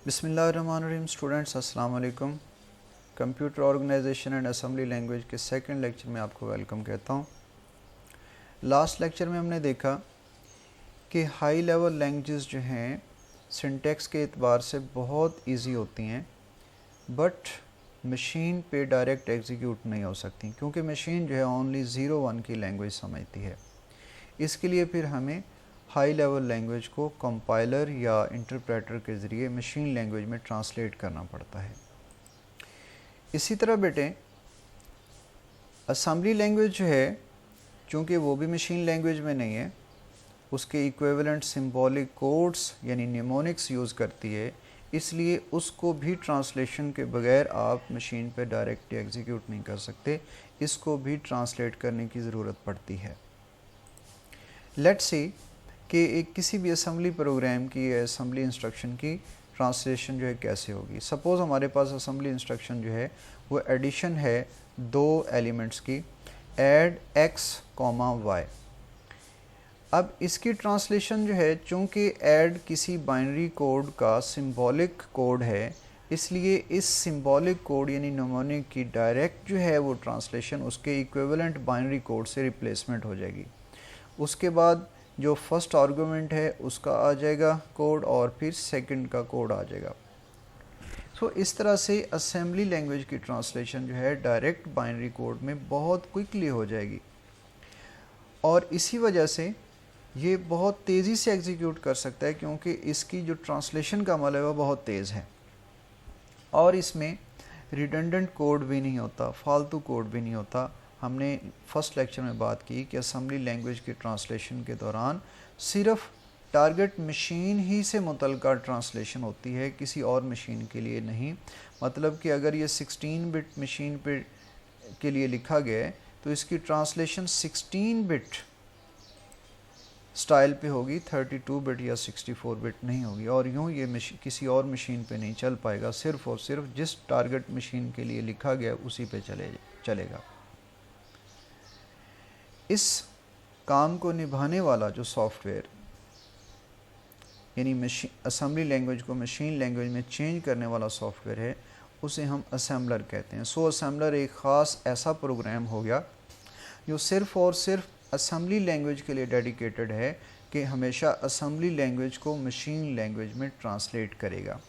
बिस्मिल्लाहिर्रहमानिर्रहीम स्टूडेंट्स अस्सलाम वालेकुम। Computer organisation and assembly language के सेकंड लेक्चर में आपको वेलकम कहता हूँ। लास्ट लेक्चर में हमने देखा कि हाई लेवल लैंग्वेजेस जो हैं सिंटैक्स के एतबार से बहुत इजी होती हैं, बट मशीन पे डायरेक्ट एग्जीक्यूट नहीं हो सकती क्योंकि मशीन जो है ओनली 0-1 की लैंग्वेज समझती है। इसके लिए फिर हमें हाई लेवल लैंग्वेज को कंपाइलर या इंटरप्रेटर के ज़रिए मशीन लैंग्वेज में ट्रांसलेट करना पड़ता है। इसी तरह बेटे असेंबली लैंग्वेज जो है, चूँकि वो भी मशीन लैंग्वेज में नहीं है, उसके इक्विवेलेंट सिंबॉलिक कोड्स यानी निमोनिक्स यूज़ करती है, इसलिए उसको भी ट्रांसलेशन के बगैर आप मशीन पे डायरेक्ट एग्जीक्यूट नहीं कर सकते, इसको भी ट्रांसलेट करने की ज़रूरत पड़ती है। लेट्स सी कि एक किसी भी असेंबली प्रोग्राम की या असेंबली इंस्ट्रक्शन की ट्रांसलेशन जो है कैसे होगी। सपोज़ हमारे पास असेंबली इंस्ट्रक्शन जो है वो एडिशन है दो एलिमेंट्स की, ऐड x, y। अब इसकी ट्रांसलेशन जो है, चूँकि ऐड किसी बाइनरी कोड का सिंबॉलिक कोड है, इसलिए इस सिंबॉलिक कोड यानी निमोनिक की डायरेक्ट जो है वो ट्रांसलेशन उसके इक्विवेलेंट बाइनरी कोड से रिप्लेसमेंट हो जाएगी। उसके बाद जो फर्स्ट आर्गूमेंट है उसका आ जाएगा कोड और फिर सेकंड का कोड आ जाएगा। सो इस तरह से असेंबली लैंग्वेज की ट्रांसलेशन जो है डायरेक्ट बाइनरी कोड में बहुत क्विकली हो जाएगी और इसी वजह से ये बहुत तेज़ी से एग्जीक्यूट कर सकता है क्योंकि इसकी जो ट्रांसलेशन का अमल है वो बहुत तेज़ है और इसमें रिडंडेंट कोड भी नहीं होता, फालतू कोड भी नहीं होता। हमने फर्स्ट लेक्चर में बात की कि असेंबली लैंग्वेज के ट्रांसलेशन के दौरान सिर्फ टारगेट मशीन ही से मुतल्लिका ट्रांसलेशन होती है, किसी और मशीन के लिए नहीं। मतलब कि अगर ये 16 बिट मशीन पे के लिए लिखा गया है तो इसकी ट्रांसलेशन 16 बिट स्टाइल पे होगी, 32 बिट या 64 बिट नहीं होगी। और यूँ ये किसी और मशीन पे नहीं चल पाएगा, सिर्फ़ और सिर्फ जिस टारगेट मशीन के लिए लिखा गया उसी पे चलेगा। इस काम को निभाने वाला जो सॉफ्टवेयर यानी असेंबली लैंग्वेज को मशीन लैंग्वेज में चेंज करने वाला सॉफ्टवेयर है, उसे हम असेंबलर कहते हैं। सो असेंबलर एक ख़ास ऐसा प्रोग्राम हो गया जो सिर्फ़ और सिर्फ असेंबली लैंग्वेज के लिए डेडिकेटेड है कि हमेशा असेंबली लैंग्वेज को मशीन लैंग्वेज में ट्रांसलेट करेगा।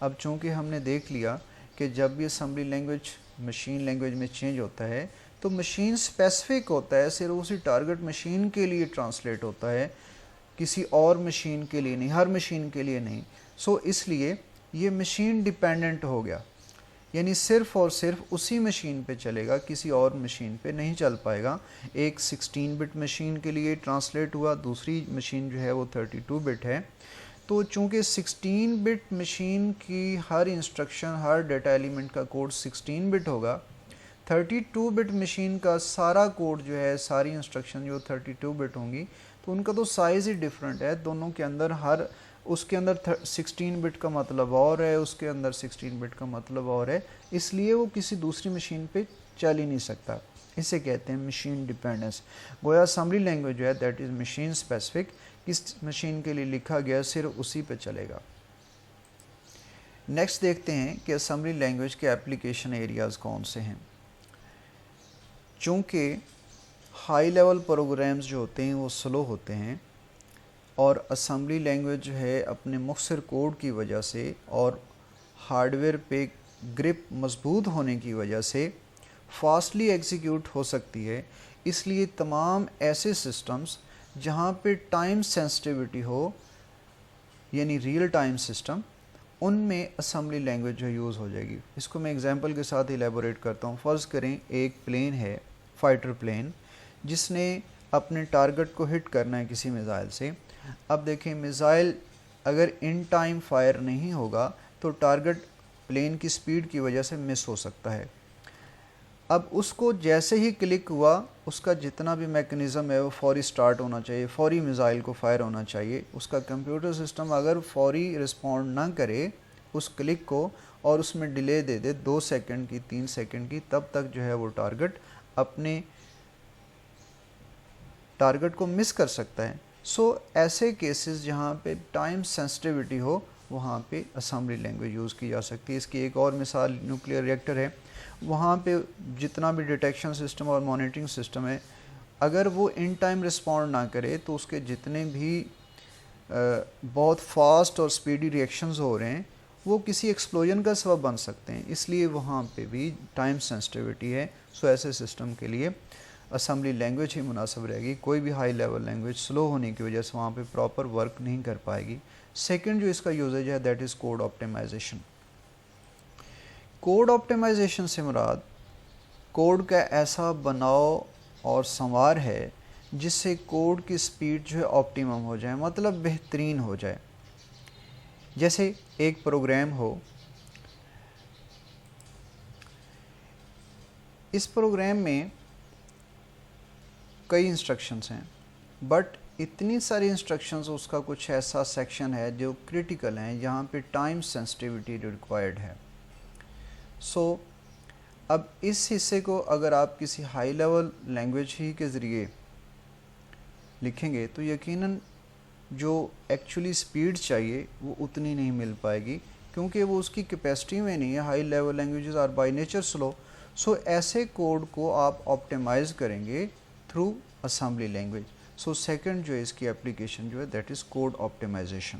अब चूँकि हमने देख लिया कि जब भी असेंबली लैंग्वेज मशीन लैंग्वेज में चेंज होता है तो मशीन स्पेसिफिक होता है, सिर्फ उसी टारगेट मशीन के लिए ट्रांसलेट होता है, किसी और मशीन के लिए नहीं, हर मशीन के लिए नहीं। सो इसलिए ये मशीन डिपेंडेंट हो गया, यानी सिर्फ और सिर्फ उसी मशीन पे चलेगा, किसी और मशीन पे नहीं चल पाएगा। एक 16 बिट मशीन के लिए ट्रांसलेट हुआ, दूसरी मशीन जो है वो 32 बिट है। तो चूँकि 16 बिट मशीन की हर इंस्ट्रक्शन, हर डेटा एलिमेंट का कोड 16 बिट होगा, 32 बिट मशीन का सारा कोड जो है, सारी इंस्ट्रक्शन जो 32 बिट होंगी, तो उनका तो साइज़ ही डिफरेंट है। दोनों के अंदर उसके अंदर 16 बिट का मतलब और है, उसके अंदर 16 बिट का मतलब और है, इसलिए वो किसी दूसरी मशीन पे चल ही नहीं सकता। इसे कहते हैं मशीन डिपेंडेंस। गोया असेंबली लैंग्वेज जो है दैट इज़ मशीन स्पेसिफिक, किस मशीन के लिए लिखा गया सिर्फ उसी पे चलेगा। नेक्स्ट देखते हैं कि असेंबली लैंग्वेज के एप्लीकेशन एरियाज़ कौन से हैं। चूँकि हाई लेवल प्रोग्राम्स जो होते हैं वो स्लो होते हैं और असेंबली लैंग्वेज जो है अपने मुख्तसर कोड की वजह से और हार्डवेयर पे ग्रिप मजबूत होने की वजह से फास्टली एग्जीक्यूट हो सकती है, इसलिए तमाम ऐसे सिस्टम्स जहाँ पे टाइम सेंसिटिविटी हो यानी रियल टाइम सिस्टम, उनमें असेंबली लैंग्वेज जो यूज़ हो जाएगी। इसको मैं एग्जांपल के साथ इलेबोरेट करता हूँ। फ़र्ज़ करें एक प्लेन है, फाइटर प्लेन, जिसने अपने टारगेट को हिट करना है किसी मिज़ाइल से। अब देखें, मिज़ाइल अगर इन टाइम फायर नहीं होगा तो टारगेट प्लेन की स्पीड की वजह से मिस हो सकता है। अब उसको जैसे ही क्लिक हुआ, उसका जितना भी मैकेनिज़्म है वो फौरी स्टार्ट होना चाहिए, फौरी मिज़ाइल को फायर होना चाहिए। उसका कंप्यूटर सिस्टम अगर फौरी रिस्पॉन्ड ना करे उस क्लिक को और उसमें डिले दे दे 2 सेकंड की, 3 सेकंड की, तब तक जो है वो टारगेट अपने टारगेट को मिस कर सकता है। सो ऐसे केसेस जहाँ पे टाइम सेंसिटिविटी हो وہاں پہ اسمبلی لینگویج یوز کی جا سکتی ہے. اس کی ایک اور مثال نیوکلیئر ریئیکٹر ہے. وہاں پہ جتنا بھی ڈیٹیکشن سسٹم اور مانیٹرنگ سسٹم ہے، اگر وہ ان ٹائم رسپونڈ نہ کرے تو اس کے جتنے بھی بہت فاسٹ اور سپیڈی ریئیکشنز ہو رہے ہیں وہ کسی ایکسپلوژن کا سبب بن سکتے ہیں. اس لیے وہاں پہ بھی ٹائم سینسٹیوٹی ہے. سو ایسے سسٹم کے لیے اسمبلی لینگویج ہی مناسب رہے گی. کوئی بھی ہائی لیول لینگویج سلو ہونے کی وجہ سے وہاں پہ پراپر ورک نہیں کر پائے گی. سیکنڈ جو اس کا یوزیج ہے that is code optimisation. Code optimisation سے مراد کوڈ کا ایسا بناؤ اور سنوار ہے جس سے کوڈ کی سپیڈ جو ہے آپٹیمم ہو جائے، مطلب بہترین ہو جائے. جیسے ایک پروگرام ہو، اس پروگرام میں کئی انسٹرکشنز ہیں، بٹ اتنی ساری انسٹرکشنز اس کا کچھ ایسا سیکشن ہے جو کریٹیکل ہیں، یہاں پہ ٹائم سینسٹیوٹی ریکوائرڈ ہے. سو اب اس حصے کو اگر آپ کسی ہائی لیول لینگویج ہی کے ذریعے لکھیں گے تو یقیناً جو ایکچولی سپیڈ چاہیے وہ اتنی نہیں مل پائے گی، کیونکہ وہ اس کی کیپیسٹی میں نہیں ہے. High level languages are by nature slow. So ایسے کوڈ کو آپ آپٹیمائز کریں گے through assembly language. So second جو ہے اس کی اپلیکیشن جو ہے دیٹ از کوڈ آپٹیمائزیشن.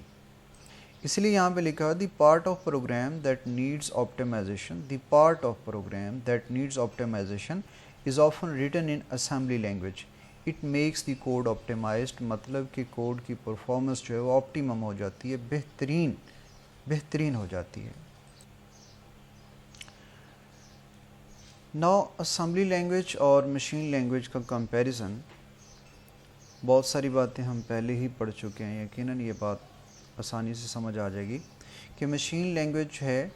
اس لیے یہاں پہ لکھا the part of program that needs optimisation. The part of program that needs optimisation is often written in assembly language. It makes the code optimised, مطلب کہ کوڈ کی پرفارمنس جو ہے وہ آپٹیمم ہو جاتی ہے، بہترین ہو جاتی ہے. ناؤ اسمبلی لینگویج اور مشین لینگویج کا کمپیریزن. بہت ساری باتیں ہم پہلے ہی پڑھ چکے ہیں، یقیناً یہ بات آسانی سے سمجھ آ جائے گی کہ مشین لینگویج ہے.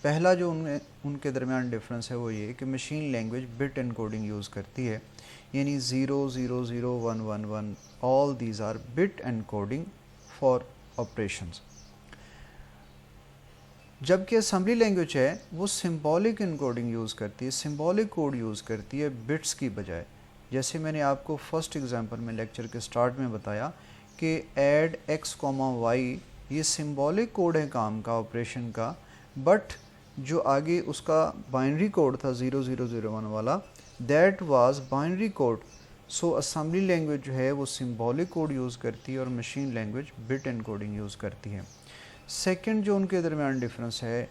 پہلا جو ان کے درمیان ڈفرینس ہے وہ یہ کہ machine language bit encoding use کرتی ہے، یعنی 0 0 0 1 1 1 all these are bit encoding for operations. جبکہ اسمبلی لینگویج ہے وہ سمبولک انکوڈنگ یوز کرتی ہے، سمبولک کوڈ یوز کرتی ہے بٹس کی بجائے. جیسے میں نے آپ کو فرسٹ ایگزامپل میں لیکچر کے سٹارٹ میں بتایا کہ ایڈ x, y یہ سمبولک کوڈ ہے کام کا، آپریشن کا، بٹ جو آگے اس کا بائنری کوڈ تھا 0 0 0 1 والا that was binary code. So assembly language جو ہے وہ سمبولک کوڈ یوز کرتی ہے اور machine language bit encoding use کرتی ہے. سیکنڈ جو ان کے درمیان ڈفرینس ہے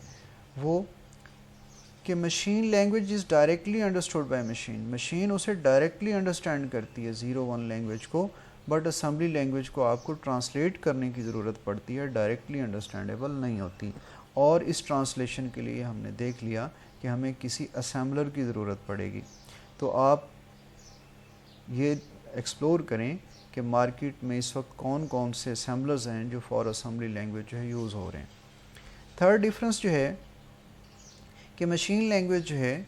وہ کہ machine language is directly understood by machine اسے ڈائریکٹلی انڈرسٹینڈ کرتی ہے 0-1 لینگویج کو، بٹ اسمبلی لینگویج کو آپ کو ٹرانسلیٹ کرنے کی ضرورت پڑتی ہے، ڈائریکٹلی انڈرسٹینڈیبل نہیں ہوتی. اور اس ٹرانسلیشن کے لیے ہم نے دیکھ لیا کہ ہمیں کسی اسمبلر کی ضرورت پڑے گی. تو آپ یہ ایکسپلور کریں کہ مارکیٹ میں اس وقت کون کون سے اسمبلرز ہیں جو فار اسمبلی لینگویج جو ہے یوز ہو رہے ہیں. تھرڈ ڈفرینس جو ہے کہ مشین لینگویج جو ہے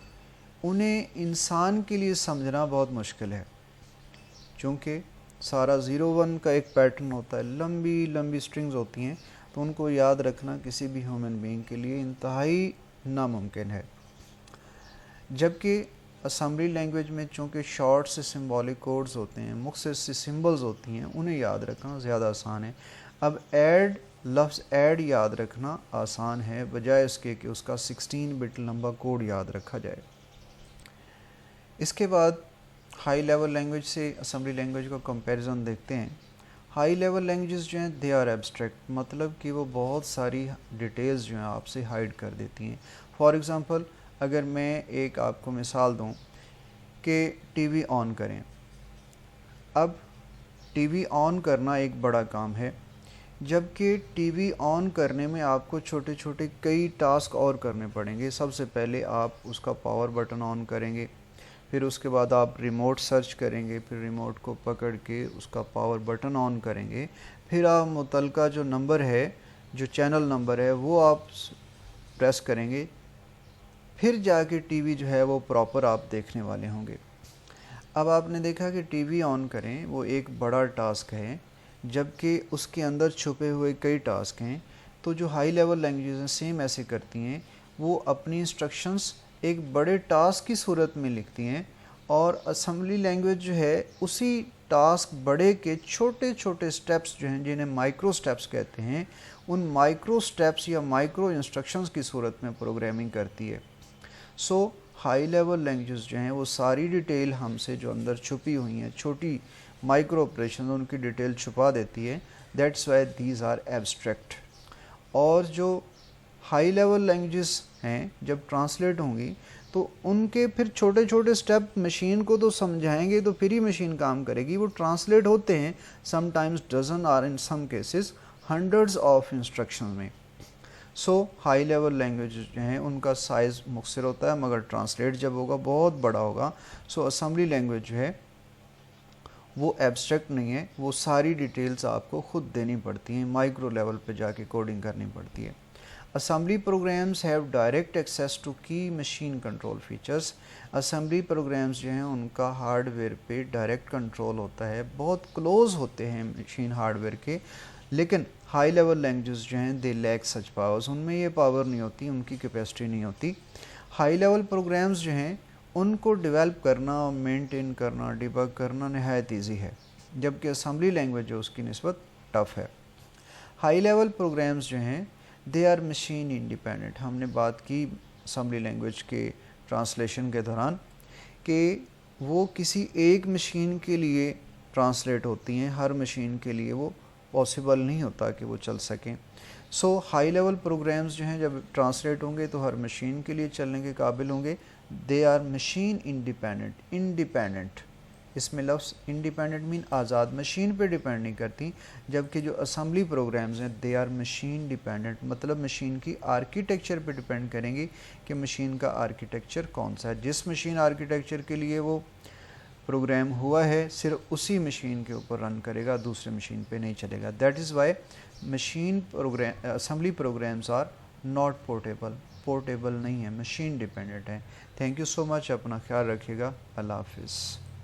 انہیں انسان کے لیے سمجھنا بہت مشکل ہے، چونکہ سارا 0-1 کا ایک پیٹرن ہوتا ہے، لمبی لمبی سٹرنگز ہوتی ہیں، تو ان کو یاد رکھنا کسی بھی ہیومن بینگ کے لیے انتہائی ناممکن ہے. جبکہ اسمبلی لینگویج میں چونکہ شارٹ سے سمبولک کوڈز ہوتے ہیں، مختصر سے سمبلز ہوتی ہیں، انہیں یاد رکھنا زیادہ آسان ہے. اب لفظ ایڈ یاد رکھنا آسان ہے بجائے اس کے کہ اس کا 16 بٹ لمبا کوڈ یاد رکھا جائے. اس کے بعد ہائی لیول لینگویج سے اسمبلی لینگویج کا کمپیریزن دیکھتے ہیں. ہائی لیول لینگویجز جو ہیں دے آر ایبسٹریکٹ، مطلب کہ وہ بہت ساری ڈیٹیلز جو ہیں آپ سے ہائیڈ کر دیتی ہیں. فار ایگزامپل اگر میں ایک آپ کو مثال دوں کہ ٹی وی آن کریں. اب ٹی وی آن کرنا ایک بڑا کام ہے، جبکہ ٹی وی آن کرنے میں آپ کو چھوٹے چھوٹے کئی ٹاسک اور کرنے پڑیں گے. سب سے پہلے آپ اس کا پاور بٹن آن کریں گے، پھر اس کے بعد آپ ریموٹ سرچ کریں گے، پھر ریموٹ کو پکڑ کے اس کا پاور بٹن آن کریں گے، پھر آپ متعلقہ جو نمبر ہے، جو چینل نمبر ہے وہ آپ پریس کریں گے، پھر جا کے ٹی وی جو ہے وہ پراپر آپ دیکھنے والے ہوں گے. اب آپ نے دیکھا کہ ٹی وی آن کریں وہ ایک بڑا ٹاسک ہے، جبکہ اس کے اندر چھپے ہوئے کئی ٹاسک ہیں. تو جو ہائی لیول لینگویجز ہیں سیم ایسے کرتی ہیں، وہ اپنی انسٹرکشنز ایک بڑے ٹاسک کی صورت میں لکھتی ہیں، اور اسمبلی لینگویج جو ہے اسی ٹاسک بڑے کے چھوٹے چھوٹے سٹیپس جو ہیں جنہیں مائکرو سٹیپس کہتے ہیں उन माइक्रो स्टेप्स या माइक्रो इंस्ट्रक्शंस की सूरत में प्रोग्रामिंग करती है। सो हाई लेवल लैंग्वेजेस जो हैं वो सारी डिटेल हमसे जो अंदर छुपी हुई हैं, छोटी माइक्रो ऑपरेशन उनकी डिटेल छुपा देती है। That's why these are abstract. और जो हाई लेवल लैंग्वेजेस हैं जब ट्रांसलेट होंगी तो उनके फिर छोटे छोटे स्टेप मशीन को तो समझाएंगे तो फिर ही मशीन काम करेगी। वो ट्रांसलेट होते हैं समटाइम्स डजन और in some cases hundreds of instruction में। सो हाई लेवल लैंग्वेज जो हैं उनका साइज़ मुख्तलिफ होता है, मगर ट्रांसलेट जब होगा बहुत बड़ा होगा। सो असेंबली लैंग्वेज जो है वो एब्स्ट्रैक्ट नहीं है, वो सारी डिटेल्स आपको खुद देनी पड़ती हैं, माइक्रो लेवल पे जाके कोडिंग करनी पड़ती है। Assembly programs have direct access to key machine control features। Assembly programs जो हैं उनका हार्डवेयर पे डायरेक्ट कंट्रोल होता है, बहुत क्लोज होते हैं मशीन हार्डवेयर के। लेकिन हाई लेवल लैंग्वेजेस जो हैं दे लैक सच पावर्स, उनमें ये पावर नहीं होती, उनकी कैपेसिटी नहीं होती। हाई लेवल प्रोग्राम्स जो हैं उनको डेवलप करना, मेंटेन करना, डिबग करना नहायत ईजी है, जबकि असेंबली लैंग्वेज जो उसकी निस्बत टफ़ है। हाई लेवल प्रोग्राम्स जो हैं दे आर मशीन इंडिपेंडेंट। हमने बात की असेंबली लैंग्वेज के ट्रांसलेशन के दौरान कि वो किसी एक मशीन के लिए ट्रांसलेट होती हैं, हर मशीन के लिए वो पॉसिबल नहीं होता कि वो चल सकें। सो हाई लेवल प्रोग्राम्स जो हैं जब ट्रांसलेट होंगे तो हर मशीन के लिए चलने के काबिल होंगे। They are machine independent. Independent इसमें लफ्ज़ इंडिपेंडेंट मीन आज़ाद, मशीन पे डिपेंड नहीं करती, जबकि जो असेंबली प्रोग्राम्स हैं दे आर मशीन डिपेंडेंट, मतलब मशीन की आर्किटेक्चर पे डिपेंड करेंगी कि मशीन का आर्किटेक्चर कौन सा है। जिस मशीन आर्किटेक्चर के लिए वो प्रोग्राम हुआ है सिर्फ उसी मशीन के ऊपर रन करेगा, दूसरे मशीन पे नहीं चलेगा। That is why machine program assembly programs are not portable, portable नहीं है, मशीन डिपेंडेंट है। थैंक यू सो मच, अपना ख्याल रखिएगा, अल्लाह हाफिज़।